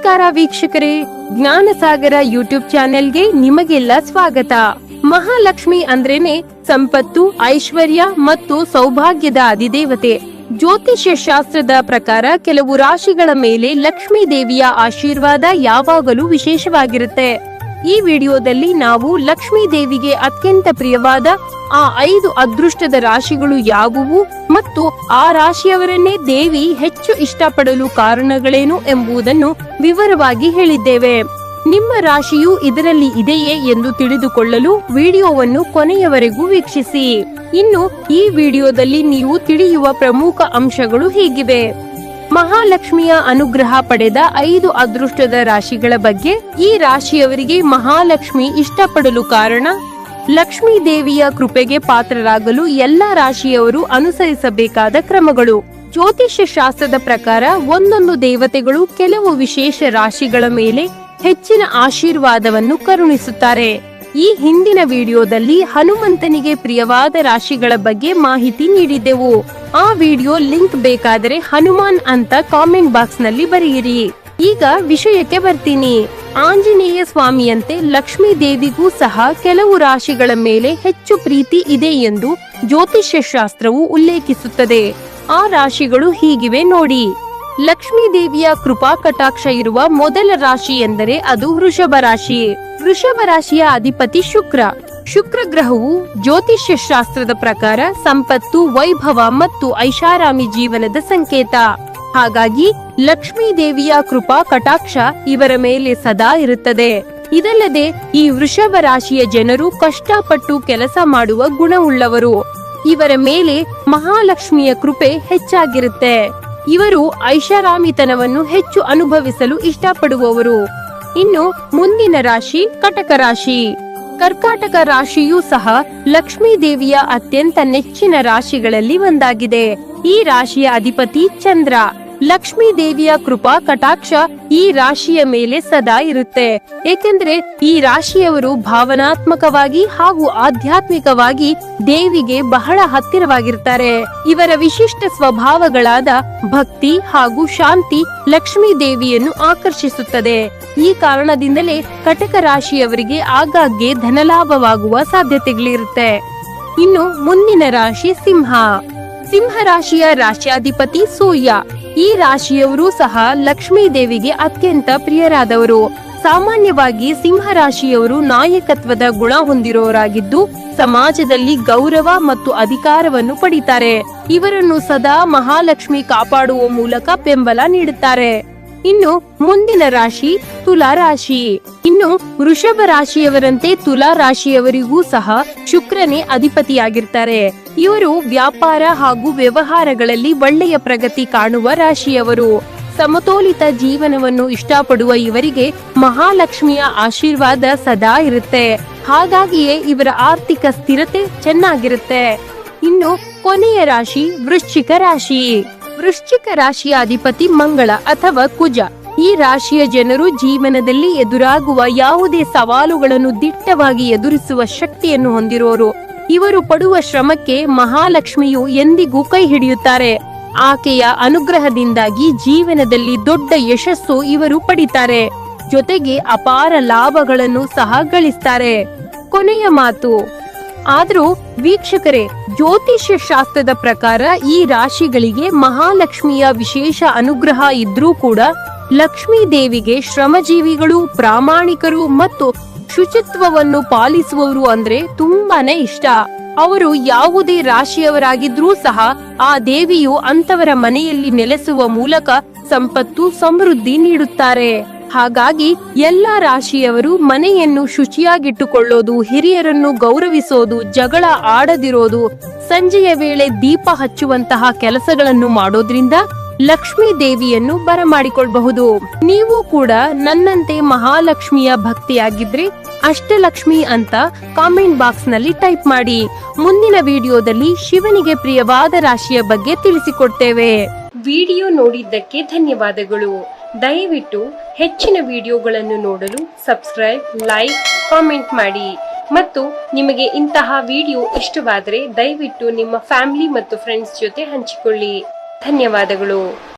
ನಮಸ್ಕಾರ ವೀಕ್ಷಕರೇ, ಜ್ಞಾನಸಾಗರ ಯೂಟ್ಯೂಬ್ ಚಾನೆಲ್ಗೆ ನಿಮಗೆಲ್ಲ ಸ್ವಾಗತ. ಮಹಾಲಕ್ಷ್ಮಿ ಅಂದ್ರೇನೆ ಸಂಪತ್ತು, ಐಶ್ವರ್ಯ ಮತ್ತು ಸೌಭಾಗ್ಯದ ಅಧಿದೇವತೆ. ಜ್ಯೋತಿಷ್ಯ ಶಾಸ್ತ್ರದ ಪ್ರಕಾರ ಕೆಲವು ರಾಶಿಗಳ ಮೇಲೆ ಲಕ್ಷ್ಮೀ ದೇವಿಯ ಆಶೀರ್ವಾದ ಯಾವಾಗಲೂ ವಿಶೇಷವಾಗಿರುತ್ತೆ. ಈ ವಿಡಿಯೋದಲ್ಲಿ ನಾವು ಲಕ್ಷ್ಮೀ ದೇವಿಗೆ ಅತ್ಯಂತ ಪ್ರಿಯವಾದ ಆ 5 ಅದೃಷ್ಟದ ರಾಶಿಗಳು ಯಾವುವು ಮತ್ತು ಆ ರಾಶಿಯವರನ್ನೇ ದೇವಿ ಹೆಚ್ಚು ಇಷ್ಟಪಡಲು ಕಾರಣಗಳೇನು ಎಂಬುದನ್ನು ವಿವರವಾಗಿ ಹೇಳಿದ್ದೇವೆ. ನಿಮ್ಮ ರಾಶಿಯು ಇದರಲ್ಲಿ ಇದೆಯೇ ಎಂದು ತಿಳಿದುಕೊಳ್ಳಲು ವಿಡಿಯೋವನ್ನು ಕೊನೆಯವರೆಗೂ ವೀಕ್ಷಿಸಿ. ಇನ್ನು ಈ ವಿಡಿಯೋದಲ್ಲಿ ನೀವು ತಿಳಿಯುವ ಪ್ರಮುಖ ಅಂಶಗಳು ಹೀಗಿವೆ. ಮಹಾಲಕ್ಷ್ಮಿಯ ಅನುಗ್ರಹ ಪಡೆದ 5 ಅದೃಷ್ಟದ ರಾಶಿಗಳ ಬಗ್ಗೆ. ಈ ರಾಶಿಯವರಿಗೆ ಮಹಾಲಕ್ಷ್ಮಿ ಇಷ್ಟಪಡಲು ಕಾರಣ. ಲಕ್ಷ್ಮೀ ದೇವಿಯ ಕೃಪೆಗೆ ಪಾತ್ರರಾಗಲು ಎಲ್ಲ ರಾಶಿಯವರು ಅನುಸರಿಸಬೇಕಾದ ಕ್ರಮಗಳು. ಜ್ಯೋತಿಷ್ಯ ಶಾಸ್ತ್ರದ ಪ್ರಕಾರ ಒಂದೊಂದು ದೇವತೆಗಳು ಕೆಲವು ವಿಶೇಷ ರಾಶಿಗಳ ಮೇಲೆ ಹೆಚ್ಚಿನ ಆಶೀರ್ವಾದವನ್ನು ಕರುಣಿಸುತ್ತಾರೆ. ಈ ಹಿಂದಿನ ವಿಡಿಯೋದಲ್ಲಿ ಹನುಮಂತನಿಗೆ ಪ್ರಿಯವಾದ ರಾಶಿಗಳ ಬಗ್ಗೆ ಮಾಹಿತಿ ನೀಡಿದ್ದೆವು. ಆ ವಿಡಿಯೋ ಲಿಂಕ್ ಬೇಕಾದರೆ ಹನುಮಾನ್ ಅಂತ ಕಾಮೆಂಟ್ ಬಾಕ್ಸ್ ನಲ್ಲಿ ಬರೆಯಿರಿ. ಈಗ ವಿಷಯಕ್ಕೆ ಬರ್ತೀನಿ. ಆಂಜನೇಯ ಸ್ವಾಮಿಯಂತೆ ಲಕ್ಷ್ಮೀ ದೇವಿಗೂ ಸಹ ಕೆಲವು ರಾಶಿಗಳ ಮೇಲೆ ಹೆಚ್ಚು ಪ್ರೀತಿ ಇದೆ ಎಂದು ಜ್ಯೋತಿಷ್ಯ ಶಾಸ್ತ್ರವು ಉಲ್ಲೇಖಿಸುತ್ತದೆ. ಆ ರಾಶಿಗಳು ಹೀಗಿವೆ ನೋಡಿ. ಲಕ್ಷ್ಮೀ ದೇವಿಯ ಕೃಪಾ ಕಟಾಕ್ಷ ಇರುವ ಮೊದಲ ರಾಶಿ ಎಂದರೆ ಅದು ವೃಷಭ ರಾಶಿ. ವೃಷಭ ರಾಶಿಯ ಅಧಿಪತಿ ಶುಕ್ರ. ಶುಕ್ರ ಗ್ರಹವು ಜ್ಯೋತಿಷ್ಯ ಶಾಸ್ತ್ರದ ಪ್ರಕಾರ ಸಂಪತ್ತು, ವೈಭವ ಮತ್ತು ಐಷಾರಾಮಿ ಜೀವನದ ಸಂಕೇತ. ಹಾಗಾಗಿ ಲಕ್ಷ್ಮೀ ದೇವಿಯ ಕೃಪಾ ಕಟಾಕ್ಷ ಇವರ ಮೇಲೆ ಸದಾ ಇರುತ್ತದೆ. ಇದಲ್ಲದೆ ಈ ವೃಷಭ ರಾಶಿಯ ಜನರು ಕಷ್ಟಪಟ್ಟು ಕೆಲಸ ಮಾಡುವ ಗುಣವುಳ್ಳವರು. ಇವರ ಮೇಲೆ ಮಹಾಲಕ್ಷ್ಮಿಯ ಕೃಪೆ ಹೆಚ್ಚಾಗಿರುತ್ತೆ. ಇವರು ಐಷಾರಾಮಿತನವನ್ನು ಹೆಚ್ಚು ಅನುಭವಿಸಲು ಇಷ್ಟಪಡುವವರು. ಇನ್ನು ಮುಂದಿನ ರಾಶಿ ಕಟಕ ರಾಶಿ. ಕರ್ಕಾಟಕ ರಾಶಿಯೂ ಸಹ ಲಕ್ಷ್ಮೀ ದೇವಿಯ ಅತ್ಯಂತ ನೆಚ್ಚಿನ ರಾಶಿಗಳಲ್ಲಿ ಒಂದಾಗಿದೆ. ಈ ರಾಶಿಯ ಅಧಿಪತಿ ಚಂದ್ರ. ಲಕ್ಷ್ಮೀ ದೇವಿಯ ಕೃಪಾ ಕಟಾಕ್ಷ ಈ ರಾಶಿಯ ಮೇಲೆ ಸದಾ ಇರುತ್ತೆ. ಏಕೆಂದ್ರೆ ಈ ರಾಶಿಯವರು ಭಾವನಾತ್ಮಕವಾಗಿ ಹಾಗೂ ಆಧ್ಯಾತ್ಮಿಕವಾಗಿ ದೇವಿಗೆ ಬಹಳ ಹತ್ತಿರವಾಗಿರ್ತಾರೆ. ಇವರ ವಿಶಿಷ್ಟ ಸ್ವಭಾವಗಳಾದ ಭಕ್ತಿ ಹಾಗೂ ಶಾಂತಿ ಲಕ್ಷ್ಮೀ ದೇವಿಯನ್ನು ಆಕರ್ಷಿಸುತ್ತದೆ. ಈ ಕಾರಣದಿಂದಲೇ ಕಟಕ ರಾಶಿಯವರಿಗೆ ಆಗಾಗ್ಗೆ ಧನಲಾಭವಾಗುವ ಸಾಧ್ಯತೆಗಳಿರುತ್ತೆ. ಇನ್ನು ಮುಂದಿನ ರಾಶಿ ಸಿಂಹ. ಸಿಂಹ ರಾಶಿಯ ರಾಶ್ಯಾಧಿಪತಿ ಸೂರ್ಯ. ಈ ರಾಶಿಯವರು ಸಹ ಲಕ್ಷ್ಮೀ ದೇವಿಗೆ ಅತ್ಯಂತ ಪ್ರಿಯರಾದವರು. ಸಾಮಾನ್ಯವಾಗಿ ಸಿಂಹ ರಾಶಿಯವರು ನಾಯಕತ್ವದ ಗುಣ ಹೊಂದಿರೋರಾಗಿದ್ದು ಸಮಾಜದಲ್ಲಿ ಗೌರವ ಮತ್ತು ಅಧಿಕಾರವನ್ನು ಪಡಿತಾರೆ. ಇವರನ್ನು ಸದಾ ಮಹಾಲಕ್ಷ್ಮಿ ಕಾಪಾಡುವ ಮೂಲಕ ಬೆಂಬಲ ನೀಡುತ್ತಾರೆ. ಇನ್ನು ಮುಂದಿನ ರಾಶಿ ತುಲಾ ರಾಶಿ. ಇನ್ನು ವೃಷಭ ರಾಶಿಯವರಂತೆ ತುಲಾ ರಾಶಿಯವರಿಗೂ ಸಹ ಶುಕ್ರನೇ ಅಧಿಪತಿಯಾಗಿರ್ತಾರೆ. ಇವರು ವ್ಯಾಪಾರ ಹಾಗೂ ವ್ಯವಹಾರಗಳಲ್ಲಿ ಒಳ್ಳೆಯ ಪ್ರಗತಿ ಕಾಣುವ ರಾಶಿಯವರು. ಸಮತೋಲಿತ ಜೀವನವನ್ನು ಇಷ್ಟಪಡುವ ಇವರಿಗೆ ಮಹಾಲಕ್ಷ್ಮಿಯ ಆಶೀರ್ವಾದ ಸದಾ ಇರುತ್ತೆ. ಹಾಗಾಗಿಯೇ ಇವರ ಆರ್ಥಿಕ ಸ್ಥಿರತೆ ಚೆನ್ನಾಗಿರುತ್ತೆ. ಇನ್ನು ಕೊನೆಯ ರಾಶಿ ವೃಶ್ಚಿಕ ರಾಶಿ. ವೃಶ್ಚಿಕ ರಾಶಿಯ ಅಧಿಪತಿ ಮಂಗಳ ಅಥವಾ ಕುಜ. ಈ ರಾಶಿಯ ಜನರು ಜೀವನದಲ್ಲಿ ಎದುರಾಗುವ ಯಾವುದೇ ಸವಾಲುಗಳನ್ನು ದಿಟ್ಟವಾಗಿ ಎದುರಿಸುವ ಶಕ್ತಿಯನ್ನು ಹೊಂದಿರೋರು. ಇವರು ಪಡುವ ಶ್ರಮಕ್ಕೆ ಮಹಾಲಕ್ಷ್ಮಿಯು ಎಂದಿಗೂ ಕೈ ಹಿಡಿಯುತ್ತಾರೆ. ಆಕೆಯ ಅನುಗ್ರಹದಿಂದಾಗಿ ಜೀವನದಲ್ಲಿ ದೊಡ್ಡ ಯಶಸ್ಸು ಇವರು ಪಡಿತಾರೆ. ಜೊತೆಗೆ ಅಪಾರ ಲಾಭಗಳನ್ನು ಸಹ ಗಳಿಸ್ತಾರೆ. ಕೊನೆಯ ಮಾತು. ಆದ್ರೂ ವೀಕ್ಷಕರೇ, ಜ್ಯೋತಿಷ್ಯ ಶಾಸ್ತ್ರದ ಪ್ರಕಾರ ಈ ರಾಶಿಗಳಿಗೆ ಮಹಾಲಕ್ಷ್ಮಿಯ ವಿಶೇಷ ಅನುಗ್ರಹ ಇದ್ರೂ ಕೂಡ ಲಕ್ಷ್ಮೀ ದೇವಿಗೆ ಶ್ರಮಜೀವಿಗಳು, ಪ್ರಾಮಾಣಿಕರು ಮತ್ತು ಶುಚಿತ್ವವನ್ನು ಪಾಲಿಸುವವರು ಅಂದ್ರೆ ತುಂಬಾನೇ ಇಷ್ಟ. ಅವರು ಯಾವುದೇ ರಾಶಿಯವರಾಗಿದ್ರೂ ಸಹ ಆ ದೇವಿಯು ಅಂತವರ ಮನೆಯಲ್ಲಿ ನೆಲೆಸುವ ಮೂಲಕ ಸಂಪತ್ತು, ಸಮೃದ್ಧಿ ನೀಡುತ್ತಾರೆ. ಹಾಗಾಗಿ ಎಲ್ಲಾ ರಾಶಿಯವರು ಮನೆಯನ್ನು ಶುಚಿಯಾಗಿಟ್ಟುಕೊಳ್ಳೋದು, ಹಿರಿಯರನ್ನು ಗೌರವಿಸೋದು, ಜಗಳ ಆಡದಿರೋದು, ಸಂಜೆಯ ವೇಳೆ ದೀಪ ಹಚ್ಚುವಂತಹ ಕೆಲಸಗಳನ್ನು ಮಾಡೋದ್ರಿಂದ ಲಕ್ಷ್ಮೀ ದೇವಿಯನ್ನು ಬರಮಾಡಿಕೊಳ್ಳಬಹುದು. ನೀವು ಕೂಡ ನನ್ನಂತೆ ಮಹಾಲಕ್ಷ್ಮಿಯ ಭಕ್ತಿಯಾಗಿದ್ರೆ ಅಷ್ಟಲಕ್ಷ್ಮಿ ಅಂತ ಕಾಮೆಂಟ್ ಬಾಕ್ಸ್ ನಲ್ಲಿ ಟೈಪ್ ಮಾಡಿ. ಮುಂದಿನ ವಿಡಿಯೋದಲ್ಲಿ ಶಿವನಿಗೆ ಪ್ರಿಯವಾದ ರಾಶಿಯ ಬಗ್ಗೆ ತಿಳಿಸಿಕೊಡ್ತೇವೆ. ವಿಡಿಯೋ ನೋಡಿದ್ದಕ್ಕೆ ಧನ್ಯವಾದಗಳು. ದಯವಿಟ್ಟು ಹೆಚ್ಚಿನ ವಿಡಿಯೋಗಳನ್ನು ನೋಡಲು ಸಬ್ಸ್ಕ್ರೈಬ್, ಲೈಕ್, ಕಾಮೆಂಟ್ ಮಾಡಿ. ಮತ್ತು ನಿಮಗೆ ಇಂತಹ ವಿಡಿಯೋ ಇಷ್ಟವಾದರೆ ದಯವಿಟ್ಟು ನಿಮ್ಮ ಫ್ಯಾಮಿಲಿ ಮತ್ತು ಫ್ರೆಂಡ್ಸ್ ಜೊತೆ ಹಂಚಿಕೊಳ್ಳಿ. ಧನ್ಯವಾದಗಳು.